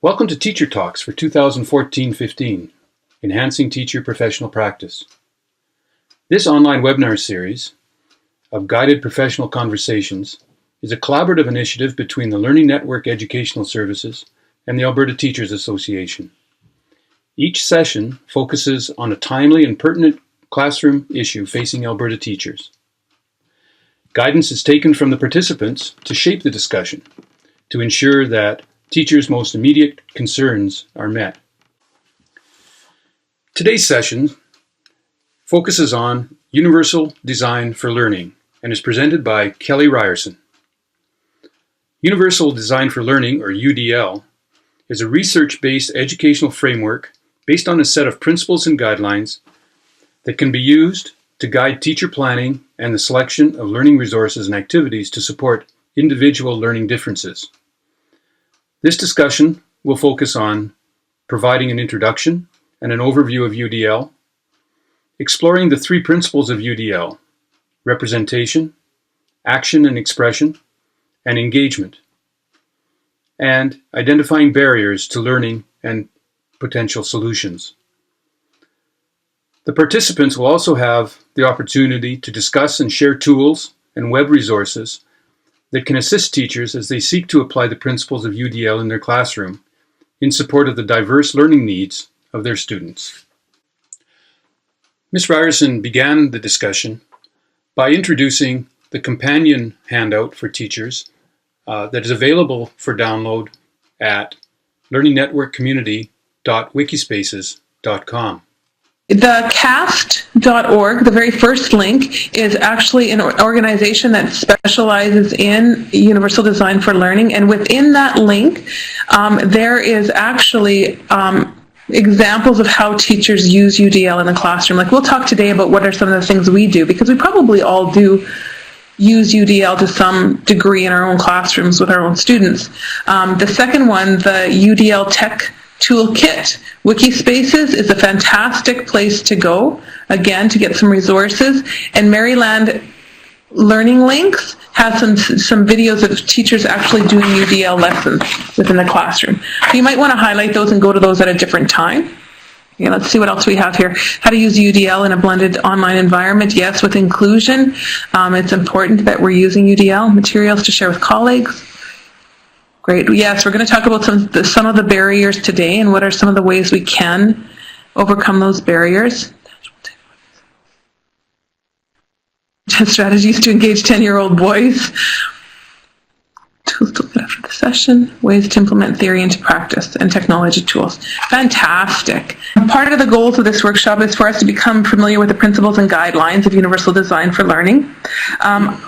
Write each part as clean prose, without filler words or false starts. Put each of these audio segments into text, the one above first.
Welcome to Teacher Talks for 2014-15, Enhancing Teacher Professional Practice. This online webinar series of guided professional conversations is a collaborative initiative between the Learning Network Educational Services and the Alberta Teachers Association. Each session focuses on a timely and pertinent classroom issue facing Alberta teachers. Guidance is taken from the participants to shape the discussion, to ensure that teachers' most immediate concerns are met. Today's session focuses on Universal Design for Learning and is presented by Kelly Rierson. Universal Design for Learning, or UDL, is a research-based educational framework based on a set of principles and guidelines that can be used to guide teacher planning and the selection of learning resources and activities to support individual learning differences. This discussion will focus on providing an introduction and an overview of UDL, exploring the three principles of UDL: representation, action and expression, and engagement, and identifying barriers to learning and potential solutions. The participants will also have the opportunity to discuss and share tools and web resources that can assist teachers as they seek to apply the principles of UDL in their classroom in support of the diverse learning needs of their students. Ms. Rierson began the discussion by introducing the companion handout for teachers that is available for download at learningnetworkcommunity.wikispaces.com. The CAST.org, the very first link, is actually an organization that specializes in Universal Design for Learning, and within that link there is actually examples of how teachers use UDL in the classroom. Like, we'll talk today about what are some of the things we do, because we probably all do use UDL to some degree in our own classrooms with our own students. The second one, the UDL Tech Toolkit. Wikispaces is a fantastic place to go, again, to get some resources. And Maryland Learning Links has some videos of teachers actually doing UDL lessons within the classroom. So you might want to highlight those and go to those at a different time. Okay, let's see what else we have here. How to use UDL in a blended online environment. Yes, with inclusion. It's important that we're using UDL. Materials to share with colleagues. Great. Yes, we're going to talk about some of the barriers today and what are some of the ways we can overcome those barriers. Strategies to engage 10-year-old boys. Tools to look at after the session. Ways to implement theory into practice and technology tools. Fantastic. Part of the goals of this workshop is for us to become familiar with the principles and guidelines of Universal Design for Learning.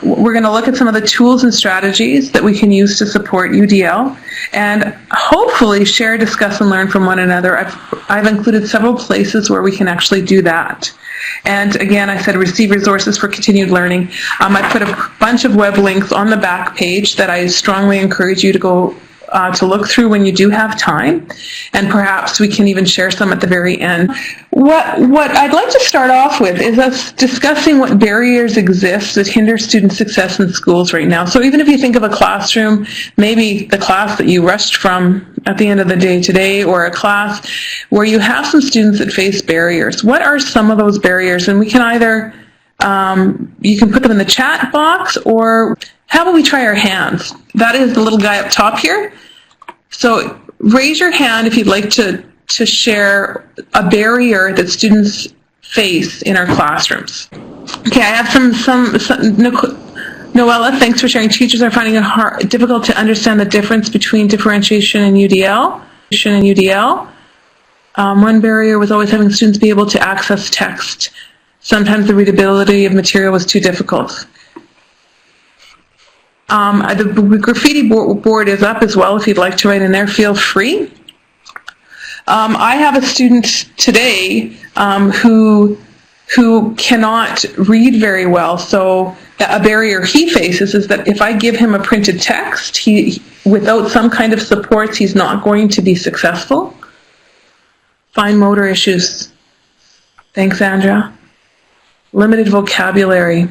We're going to look at some of the tools and strategies that we can use to support UDL, and hopefully share, discuss, and learn from one another. I've included several places where we can actually do that. And again, I said receive resources for continued learning. I put a bunch of web links on the back page that I strongly encourage you to go to look through when you do have time, and perhaps we can even share some at the very end. What I'd like to start off with is us discussing what barriers exist that hinder student success in schools right now. So even if you think of a classroom, maybe the class that you rushed from at the end of the day today, or a class where you have some students that face barriers. What are some of those barriers? And we can either, you can put them in the chat box, or how about we try our hands? That is the little guy up top here. So raise your hand if you'd like to share a barrier that students face in our classrooms. Okay, I have some Noella, thanks for sharing. Teachers are finding it difficult to understand the difference between differentiation and UDL. One barrier was always having students be able to access text. Sometimes the readability of material was too difficult. The graffiti board is up as well. If you'd like to write in there, feel free. I have a student today who cannot read very well, so a barrier he faces is that if I give him a printed text, without some kind of supports, he's not going to be successful. Fine motor issues. Thanks, Andrea. Limited vocabulary.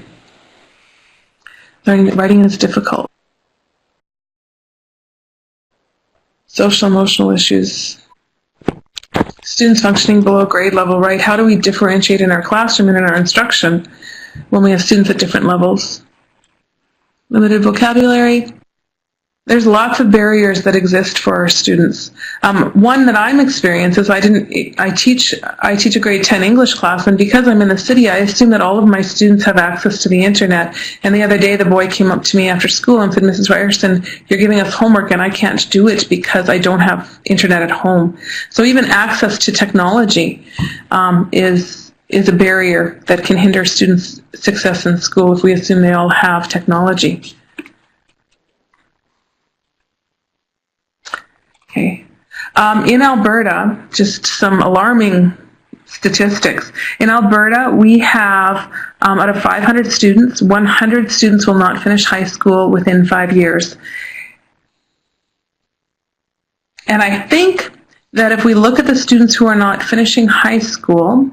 Writing is difficult. Social emotional issues. Students functioning below grade level, right? How do we differentiate in our classroom and in our instruction when we have students at different levels? Limited vocabulary. There's lots of barriers that exist for our students. One that I'm experiencing is I teach a grade 10 English class, and because I'm in the city, I assume that all of my students have access to the internet. And the other day, the boy came up to me after school and said, "Mrs. Rierson, you're giving us homework, and I can't do it because I don't have internet at home." So even access to technology is a barrier that can hinder students' success in school if we assume they all have technology. Okay. In Alberta, just some alarming statistics. In Alberta, we have, out of 500 students, 100 students will not finish high school within 5 years. And I think that if we look at the students who are not finishing high school,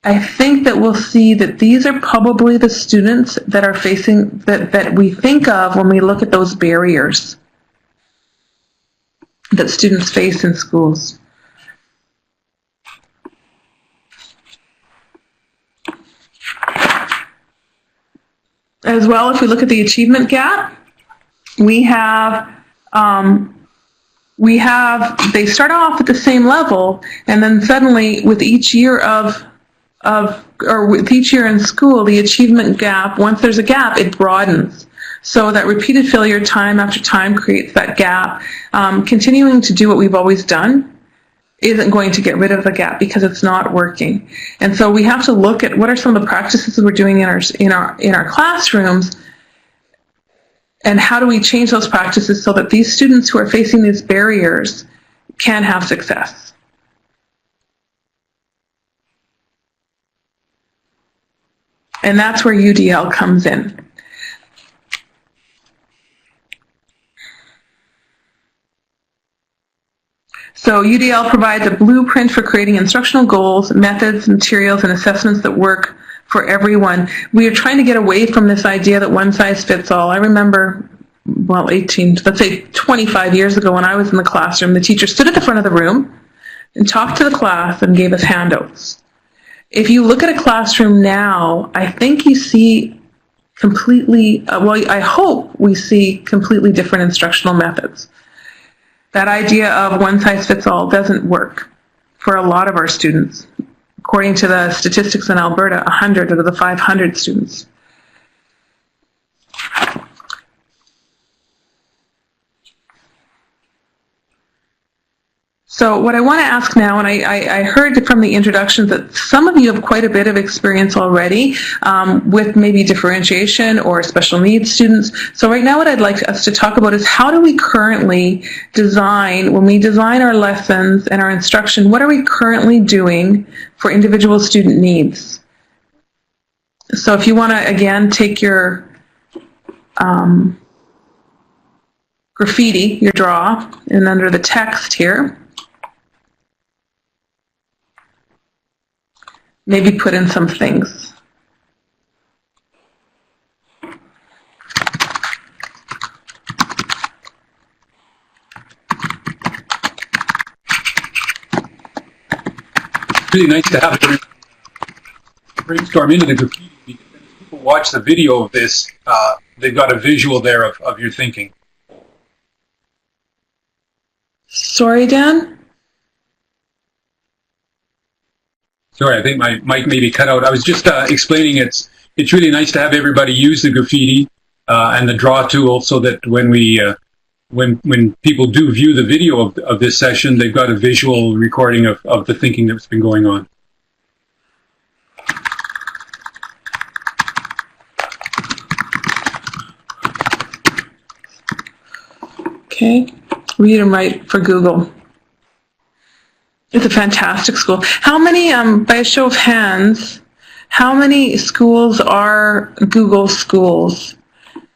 I think that we'll see that these are probably the students that are facing, that we think of when we look at those barriers that students face in schools. As well, if we look at the achievement gap, they start off at the same level, and then suddenly with each year with each year in school, the achievement gap, once there's a gap, it broadens. So that repeated failure time after time creates that gap. Continuing to do what we've always done isn't going to get rid of the gap because it's not working. And so we have to look at what are some of the practices we're doing in our classrooms, and how do we change those practices so that these students who are facing these barriers can have success. And that's where UDL comes in. So UDL provides a blueprint for creating instructional goals, methods, materials, and assessments that work for everyone. We are trying to get away from this idea that one size fits all. I remember, well, let's say 25 years ago when I was in the classroom, the teacher stood at the front of the room and talked to the class and gave us handouts. If you look at a classroom now, I think you see I hope we see completely different instructional methods. That idea of one size fits all doesn't work for a lot of our students. According to the statistics in Alberta, 100 out of the 500 students. So what I want to ask now, and I heard from the introductions that some of you have quite a bit of experience already with maybe differentiation or special needs students. So right now what I'd like us to talk about is how do we currently design, when we design our lessons and our instruction, what are we currently doing for individual student needs? So if you want to, again, take your graffiti, your draw, and under the text here, maybe put in some things. Really nice to have it brainstorm into the graffiti, because as people watch the video of this, they've got a visual there of your thinking. Sorry, Dan? Sorry, I think my mic maybe cut out. I was just explaining it's really nice to have everybody use the graffiti and the draw tool, so that when we when people do view the video of this session, they've got a visual recording of the thinking that's been going on. Okay, read and write for Google. It's a fantastic school. How many, by a show of hands, how many schools are Google schools?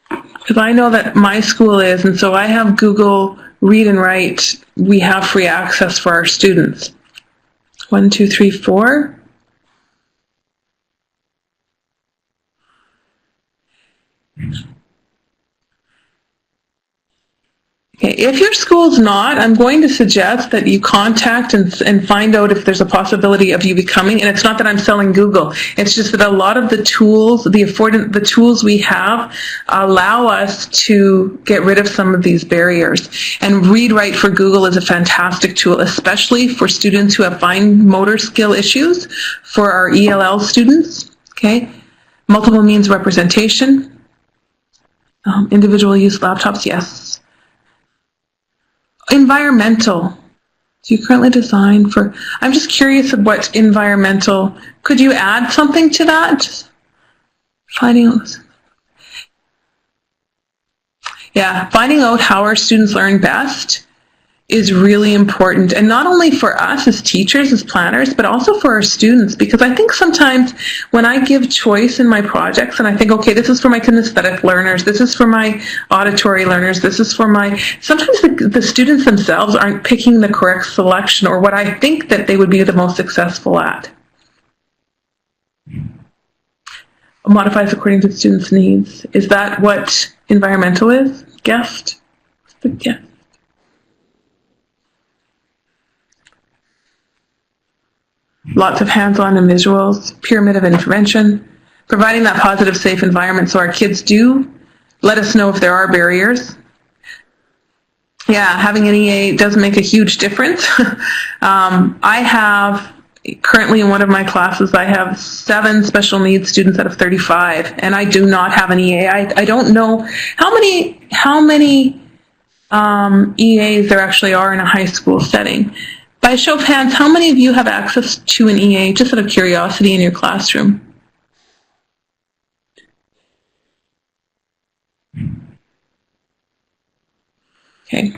Because I know that my school is, and so I have Google Read and Write. We have free access for our students. 1, 2, 3, 4. Okay, if your school's not, I'm going to suggest that you contact and find out if there's a possibility of you becoming, and it's not that I'm selling Google, it's just that a lot of the tools, the tools we have allow us to get rid of some of these barriers. And Read Write for Google is a fantastic tool, especially for students who have fine motor skill issues, for our ELL students, okay? Multiple means representation, individual use laptops, yes. Environmental. Do you currently design for, I'm just curious of what environmental, could you add something to that? Finding out how our students learn best is really important, and not only for us as teachers, as planners, but also for our students, because I think sometimes when I give choice in my projects and I think, okay, this is for my kinesthetic learners, this is for my auditory learners, this is for my, sometimes the students themselves aren't picking the correct selection or what I think that they would be the most successful at. Modifies according to the student's needs. Is that what environmental is? Guessed? Yeah. Lots of hands-on and visuals, pyramid of intervention, providing that positive, safe environment so our kids do let us know if there are barriers. Yeah, having an EA does make a huge difference. I have, currently in one of my classes, I have 7 special needs students out of 35, and I do not have an EA. I don't know how many EAs there actually are in a high school setting. By a show of hands, how many of you have access to an EA, just out of curiosity, in your classroom? Okay.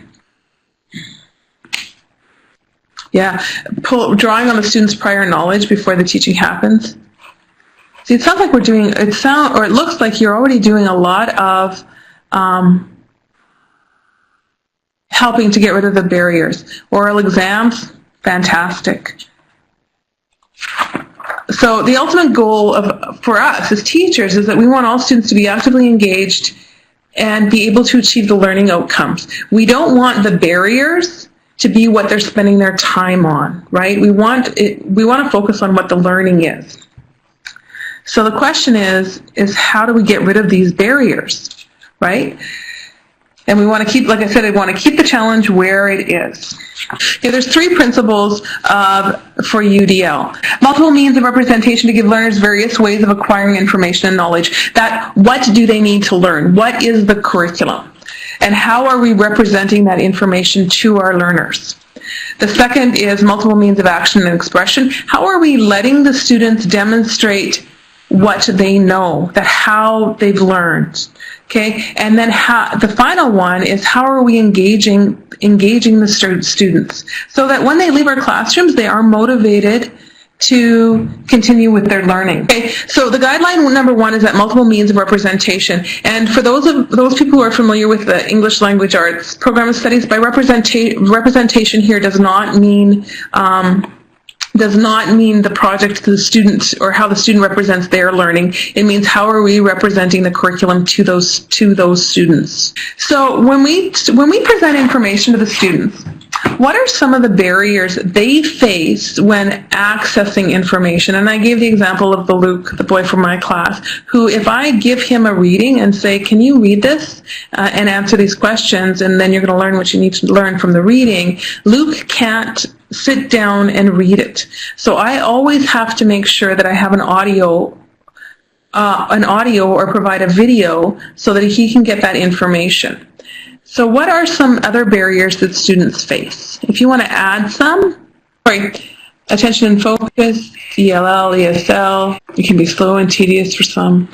Yeah, drawing on the student's prior knowledge before the teaching happens. See, it sounds like we're doing, it looks like you're already doing a lot of helping to get rid of the barriers. Oral exams, fantastic. So the ultimate goal for us as teachers is that we want all students to be actively engaged and be able to achieve the learning outcomes. We don't want the barriers to be what they're spending their time on, right? We want to focus on what the learning is. So the question is how do we get rid of these barriers, right? And we want to keep, like I said, I want to keep the challenge where it is. Okay, there's 3 principles for UDL. Multiple means of representation to give learners various ways of acquiring information and knowledge. What do they need to learn? What is the curriculum? And how are we representing that information to our learners? The second is multiple means of action and expression. How are we letting the students demonstrate what they know, how they've learned? Okay, and then the final one is how are we engaging the students so that when they leave our classrooms, they are motivated to continue with their learning. Okay, so the guideline number 1 is that multiple means of representation. And for those people who are familiar with the English language arts program of studies, by representation here does not mean the project to the students or how the student represents their learning. It means how are we representing the curriculum to those students. So when we present information to the students, what are some of the barriers they face when accessing information? And I gave the example of Luke, the boy from my class, who if I give him a reading and say, can you read this and answer these questions, and then you're going to learn what you need to learn from the reading, Luke can't sit down and read it. So I always have to make sure that I have an audio or provide a video so that he can get that information. So what are some other barriers that students face? If you want to add some, attention and focus, ELL, ESL, it can be slow and tedious for some,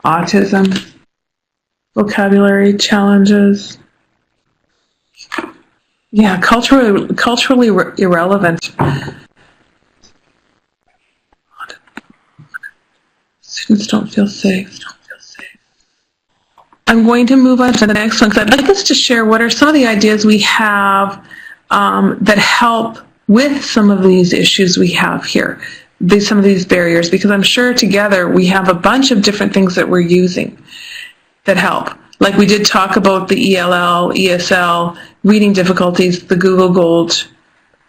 autism, vocabulary challenges. Yeah, culturally irrelevant. Students don't feel safe. I'm going to move on to the next one because I'd like us to share what are some of the ideas we have that help with some of these issues we have here, some of these barriers, because I'm sure together we have a bunch of different things that we're using that help. Like we did talk about the ELL, ESL, reading difficulties, the Google Gold,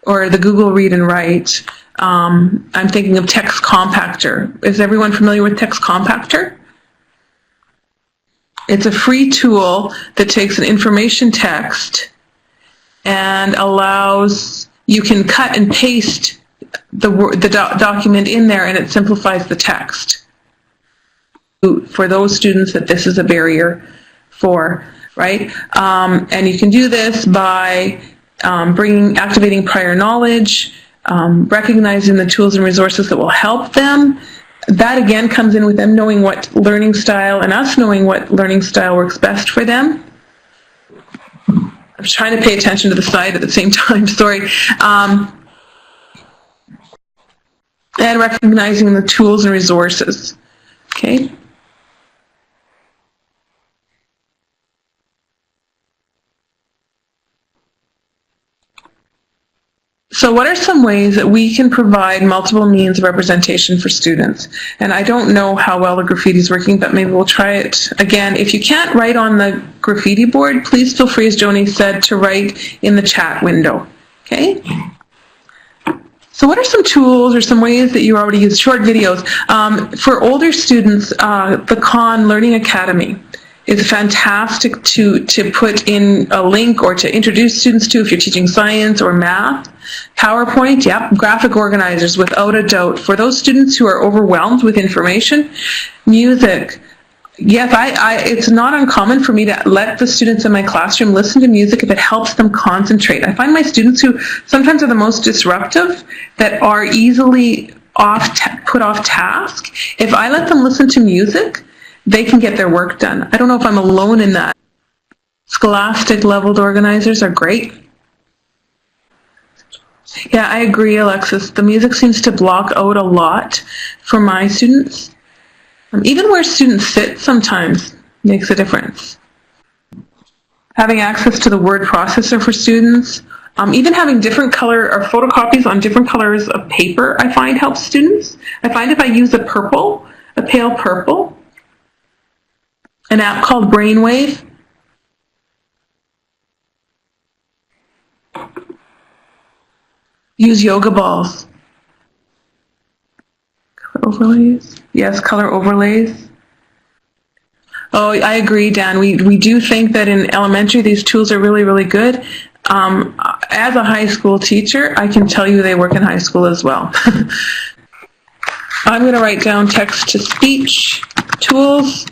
or the Google Read and Write. I'm thinking of Text Compactor. Is everyone familiar with Text Compactor? It's a free tool that takes an information text and allows, you can cut and paste the document in there, and it simplifies the text for those students that this is a barrier for, right? And you can do this by activating prior knowledge, recognizing the tools and resources that will help them. That again comes in with them knowing what learning style and us knowing what learning style works best for them. I'm trying to pay attention to the slide at the same time, sorry. And recognizing the tools and resources, okay? So what are some ways that we can provide multiple means of representation for students? And I don't know how well the graffiti is working, but maybe we'll try it again. If you can't write on the graffiti board, please feel free, as Joni said, to write in the chat window, okay? So what are some tools or some ways that you already use? Short videos. For older students, the Khan Learning Academy is fantastic to put in a link or to introduce students to if you're teaching science or math. PowerPoint, yep. Graphic organizers, without a doubt. For those students who are overwhelmed with information. Music. Yes, it's not uncommon for me to let the students in my classroom listen to music if it helps them concentrate. I find my students who sometimes are the most disruptive, that are easily put off task, if I let them listen to music, they can get their work done. I don't know if I'm alone in that. Scholastic leveled organizers are great. Yeah, I agree, Alexis. The music seems to block out a lot for my students. Even where students sit sometimes makes a difference. Having access to the word processor for students, even having different color or photocopies on different colors of paper, I find helps students. I find if I use a pale purple, an app called Brainwave, use yoga balls. Color overlays. Yes, color overlays. Oh, I agree, Dan. We do think that in elementary these tools are really, really good. As a high school teacher, I can tell you they work in high school as well. I'm going to write down text-to-speech tools.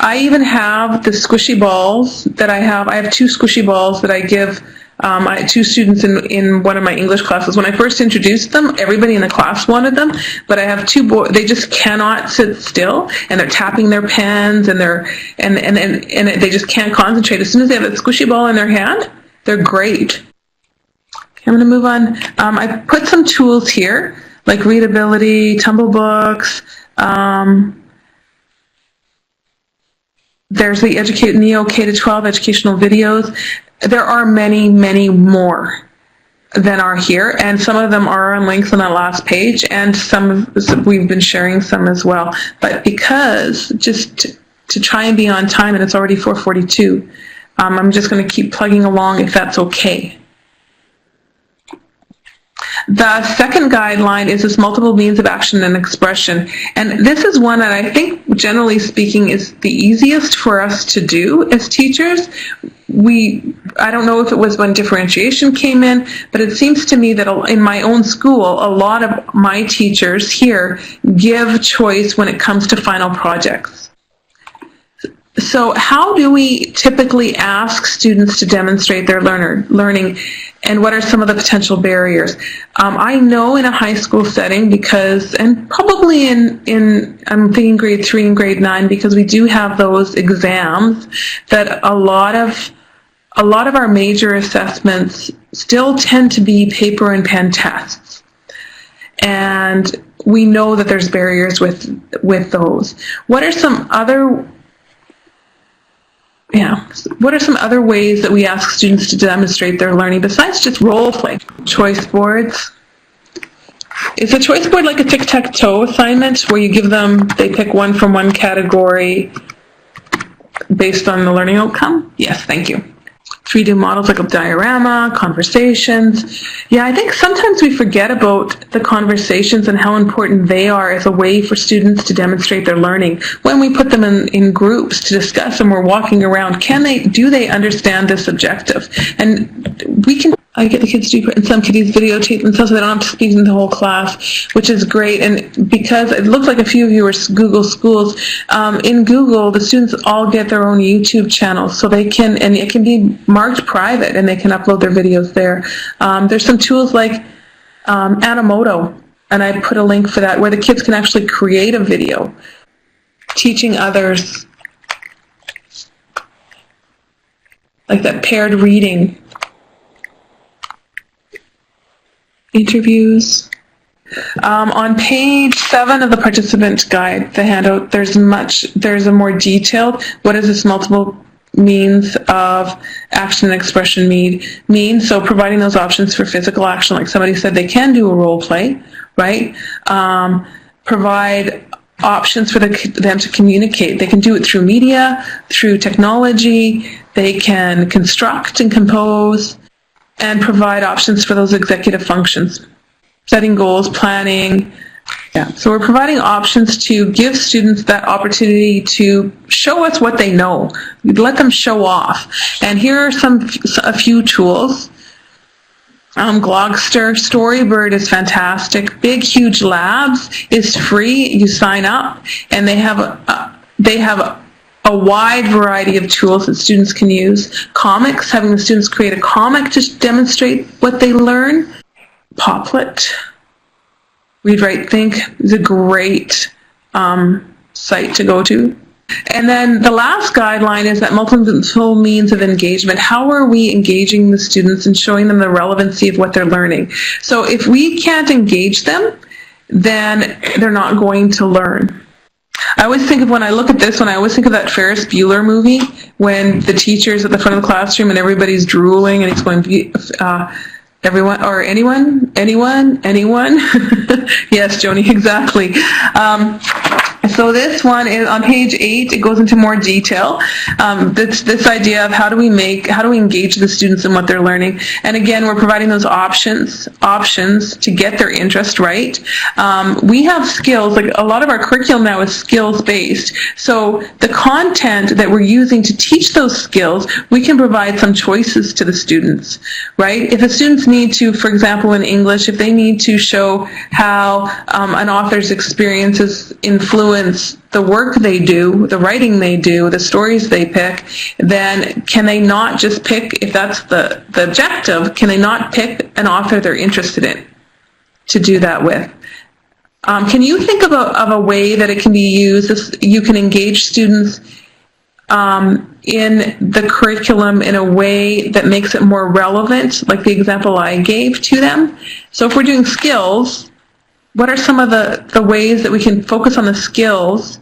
I even have the squishy balls that I have. I have 2 squishy balls that I give two students in one of my English classes. When I first introduced them, everybody in the class wanted them, but I have 2 boys. They just cannot sit still, and they're tapping their pens, and they just can't concentrate. As soon as they have a squishy ball in their hand, they're great. Okay, I'm going to move on. I put some tools here, like readability, tumble books. There's the Neo K-12 educational videos. There are many, many more than are here, and some of them are on links on that last page, and we've been sharing some as well. But because, just to try and be on time, and it's already 4:42, I'm just going to keep plugging along if that's okay. The second guideline is this multiple means of action and expression. And this is one that I think, generally speaking, is the easiest for us to do as teachers. I don't know if it was when differentiation came in, but it seems to me that in my own school, a lot of my teachers here give choice when it comes to final projects. So how do we typically ask students to demonstrate their learning, and what are some of the potential barriers? I know in a high school setting, and probably in I'm thinking grade 3 and grade 9, because we do have those exams, that a lot of our major assessments still tend to be paper and pen tests. And we know that there's barriers with those. What are some other ways that we ask students to demonstrate their learning besides just role play? Choice boards. Is the choice board like a tic-tac-toe assignment where you give them, they pick one from one category based on the learning outcome? Yes, thank you. 3D models like a diorama, conversations. Yeah, I think sometimes we forget about the conversations and how important they are as a way for students to demonstrate their learning. When we put them in groups to discuss and we're walking around, do they understand this objective? And I get the kids to do, and some kiddies videotape themselves so they don't have to speak in the whole class, which is great. And because it looks like a few of you are Google schools, in Google, the students all get their own YouTube channels, so they can, and it can be marked private, and they can upload their videos there. There's some tools like Animoto, and I put a link for that, where the kids can actually create a video teaching others, like that paired reading. Interviews. On page 7 of the participant guide, the handout, there's a more detailed, what does this multiple means of action and expression mean? So providing those options for physical action, like somebody said, they can do a role play, right? Provide options for them to communicate. They can do it through media, through technology, they can construct and compose, and provide options for those executive functions, setting goals, planning. Yeah. So we're providing options to give students that opportunity to show us what they know. Let them show off. And here are a few tools. Glogster, Storybird is fantastic. Big Huge Labs is free. You sign up, and they have a wide variety of tools that students can use. Comics, having the students create a comic to demonstrate what they learn. Poplet, Read, Write, Think is a great site to go to. And then the last guideline is that multiple means of engagement. How are we engaging the students and showing them the relevancy of what they're learning? So if we can't engage them, then they're not going to learn. I always think of, when I look at this one, I always think of that Ferris Bueller movie when the teacher's at the front of the classroom and everybody's drooling and he's going, everyone, or anyone? Yes, Joni, exactly. So this one is on page 8. It goes into more detail. This idea of how do we engage the students in what they're learning. And again, we're providing those options to get their interest right. We have skills, like a lot of our curriculum now is skills based. So the content that we're using to teach those skills, we can provide some choices to the students, right? If the students need to, for example, in English, if they need to show how an author's experiences influence the work they do, the writing they do, the stories they pick, then can they not just pick, if that's the objective, can they not pick an author they're interested in to do that with? Can you think of a way that it can be used? You can engage students in the curriculum in a way that makes it more relevant, like the example I gave to them. So if we're doing skills, what are some of the ways that we can focus on the skills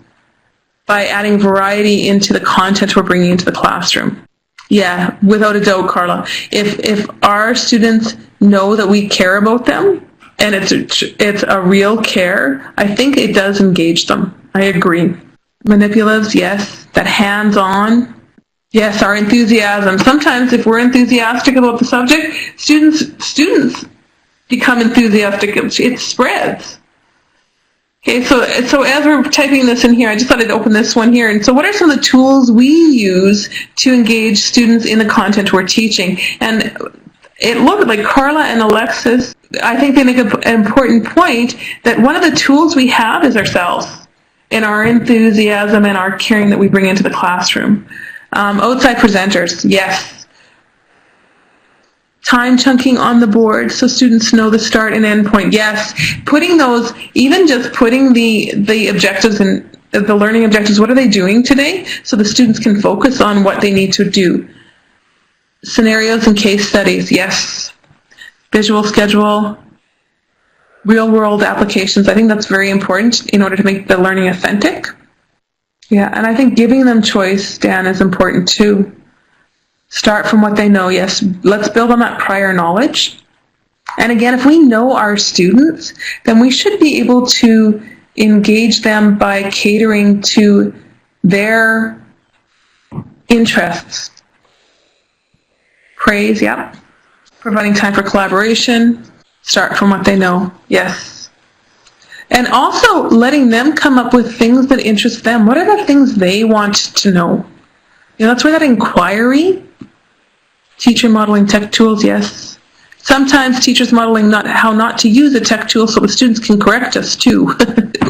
by adding variety into the content we're bringing into the classroom? Yeah, without a doubt, Carla. If our students know that we care about them, and it's a real care, I think it does engage them. I agree. Manipulatives, yes. That hands-on, yes. Our enthusiasm. Sometimes if we're enthusiastic about the subject, students become enthusiastic. It spreads. Okay, so as we're typing this in here, I just thought I'd open this one here. And so what are some of the tools we use to engage students in the content we're teaching? And it looked like Carla and Alexis, I think they make an important point that one of the tools we have is ourselves, and our enthusiasm and our caring that we bring into the classroom. Outside presenters, yes. Time chunking on the board so students know the start and end point. Yes, putting those, even just putting the objectives and the learning objectives, what are they doing today? So the students can focus on what they need to do. Scenarios and case studies, yes. Visual schedule, real world applications. I think that's very important in order to make the learning authentic. Yeah, and I think giving them choice, Dan, is important too. Start from what they know, yes. Let's build on that prior knowledge. And again, if we know our students, then we should be able to engage them by catering to their interests. Praise, yep. Providing time for collaboration. Start from what they know, yes. And also letting them come up with things that interest them. What are the things they want to know? That's where that inquiry, teacher modeling tech tools, yes. Sometimes teachers modeling how not to use a tech tool so the students can correct us too.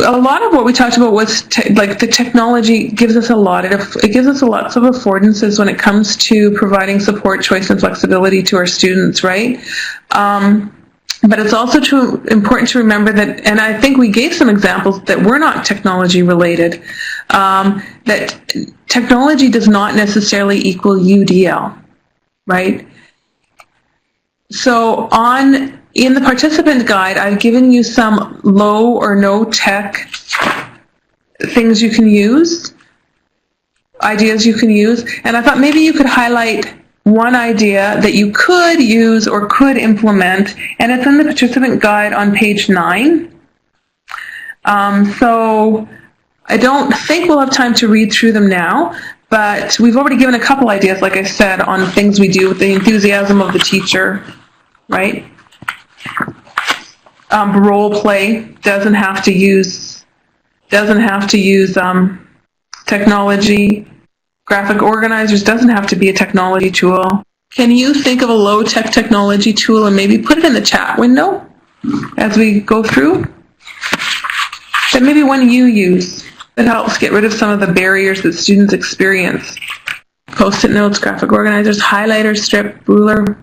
A lot of what we talked about was the technology gives us lots of affordances when it comes to providing support, choice, and flexibility to our students, right? But it's also important to remember that, and I think we gave some examples that were not technology related, that technology does not necessarily equal UDL, right? So in the participant guide, I've given you some low or no tech things you can use, ideas you can use, and I thought maybe you could highlight one idea that you could use or could implement, and it's in the participant guide on page 9. So I don't think we'll have time to read through them now, but we've already given a couple ideas, like I said, on things we do with the enthusiasm of the teacher, right? Role play doesn't have to use technology. Graphic organizers doesn't have to be a technology tool. Can you think of a low-tech technology tool and maybe put it in the chat window as we go through? Then maybe one you use that helps get rid of some of the barriers that students experience. Post-it notes, graphic organizers, highlighter, strip, ruler.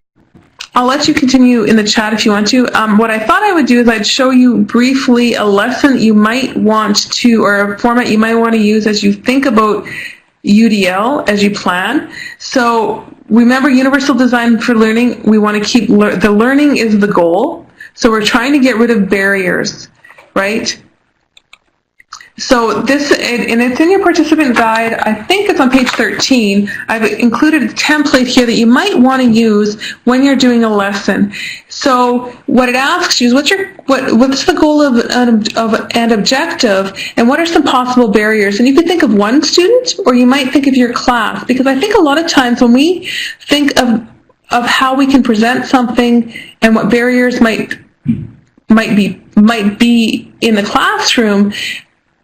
I'll let you continue in the chat if you want to. What I thought I would do is I'd show you briefly a lesson you might want to, or a format you might want to use as you think about UDL as you plan. So remember, universal design for learning, we want to keep, the learning is the goal. So we're trying to get rid of barriers, right? So this, and it's in your participant guide, I think it's on page 13. I've included a template here that you might want to use when you're doing a lesson. So what it asks you is what's the goal of an objective, and what are some possible barriers? And you could think of one student, or you might think of your class, because I think a lot of times when we think of how we can present something and what barriers might be in the classroom,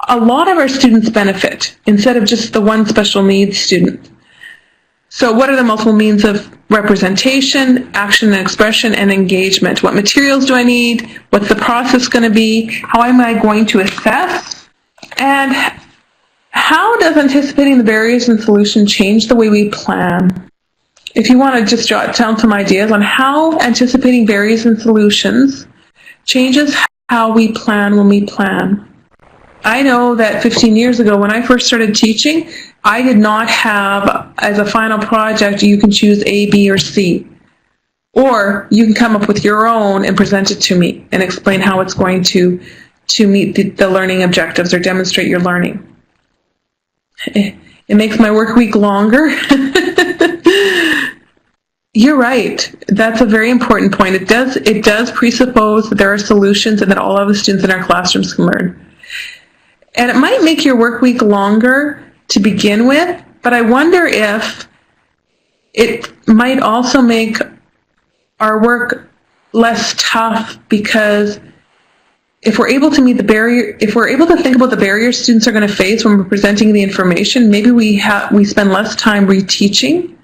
a lot of our students benefit instead of just the one special needs student. So what are the multiple means of representation, action and expression, and engagement? What materials do I need? What's the process going to be? How am I going to assess? And how does anticipating the barriers and solutions change the way we plan? If you want to just jot down some ideas on how anticipating barriers and solutions changes how we plan when we plan. I know that 15 years ago when I first started teaching, I did not have, as a final project, you can choose A, B, or C. Or you can come up with your own and present it to me and explain how it's going to meet the learning objectives or demonstrate your learning. It makes my work week longer. You're right. That's a very important point. It does presuppose that there are solutions and that all of the students in our classrooms can learn. And it might make your work week longer to begin with, but I wonder if it might also make our work less tough, because if we're able to meet the barrier, if we're able to think about the barriers students are going to face when we're presenting the information, maybe we spend less time reteaching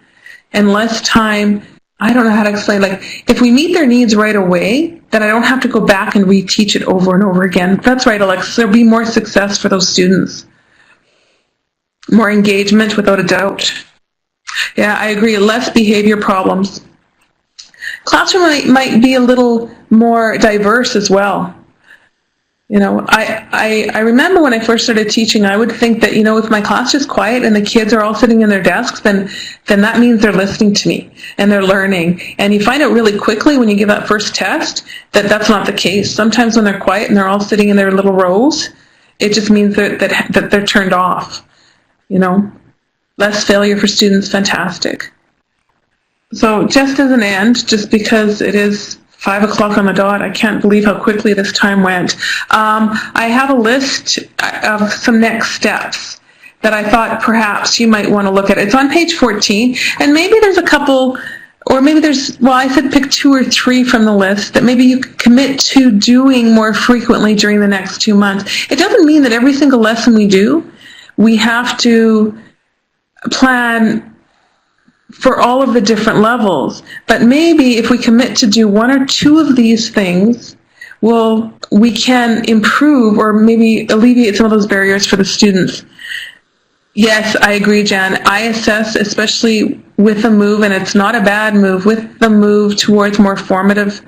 and less time, I don't know how to explain, like if we meet their needs right away, then I don't have to go back and reteach it over and over again. That's right, Alexis, there'll be more success for those students. More engagement, without a doubt. Yeah, I agree, less behavior problems. Classroom might be a little more diverse as well. You know, I remember when I first started teaching, I would think that, you know, if my class is quiet and the kids are all sitting in their desks, then that means they're listening to me and they're learning. And you find out really quickly when you give that first test that that's not the case. Sometimes when they're quiet and they're all sitting in their little rows, it just means that they're turned off. You know, less failure for students, fantastic. So just as an end, just because it is 5 o'clock on the dot. I can't believe how quickly this time went. I have a list of some next steps that I thought perhaps you might want to look at. It's on page 14, and maybe there's a couple, or maybe there's, well, I said pick 2 or 3 from the list that maybe you could commit to doing more frequently during the next 2 months. It doesn't mean that every single lesson we do, we have to plan for all of the different levels. But maybe if we commit to do 1 or 2 of these things, we can improve or maybe alleviate some of those barriers for the students. Yes, I agree, Jan. I assess, especially with the move, and it's not a bad move, with the move towards more formative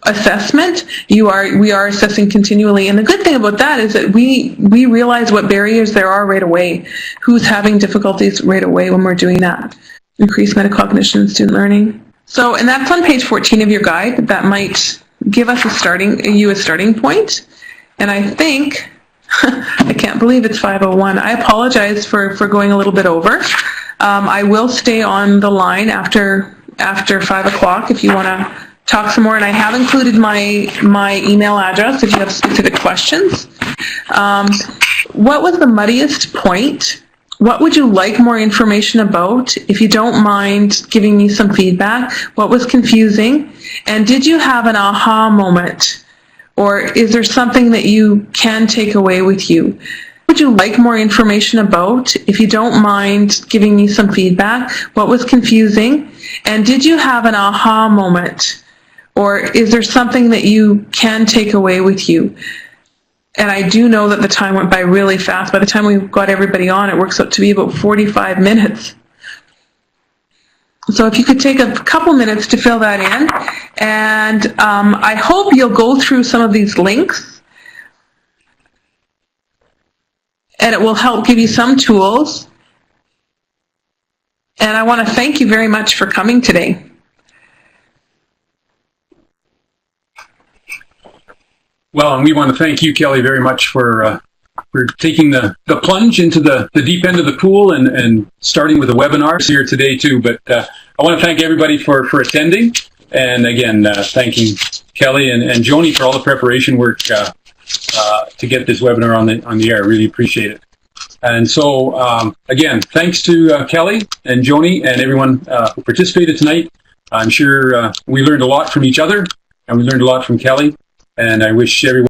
assessment, we are assessing continually. And the good thing about that is that we realize what barriers there are right away, who's having difficulties right away when we're doing that. Increased metacognition in student learning. So, and that's on page 14 of your guide. That might give us a starting point. And I think, I can't believe it's 5:01. I apologize for going a little bit over. I will stay on the line after 5 o'clock if you want to talk some more. And I have included my email address if you have specific questions. What was the muddiest point? What would you like more information about? If you don't mind giving me some feedback, what was confusing? And did you have an aha moment? Or is there something that you can take away with you? What would you like more information about? If you don't mind giving me some feedback, what was confusing? And did you have an aha moment? Or is there something that you can take away with you? And I do know that the time went by really fast. By the time we got everybody on, it works out to be about 45 minutes. So if you could take a couple minutes to fill that in. And I hope you'll go through some of these links. And it will help give you some tools. And I want to thank you very much for coming today. Well, and we want to thank you, Kelly, very much for taking the plunge into the deep end of the pool and starting with a webinar here today, too. But I want to thank everybody for attending. And again, thanking Kelly and Joni for all the preparation work to get this webinar on the air. I really appreciate it. And so, again, thanks to Kelly and Joni and everyone who participated tonight. I'm sure we learned a lot from each other, and we learned a lot from Kelly. And I wish everyone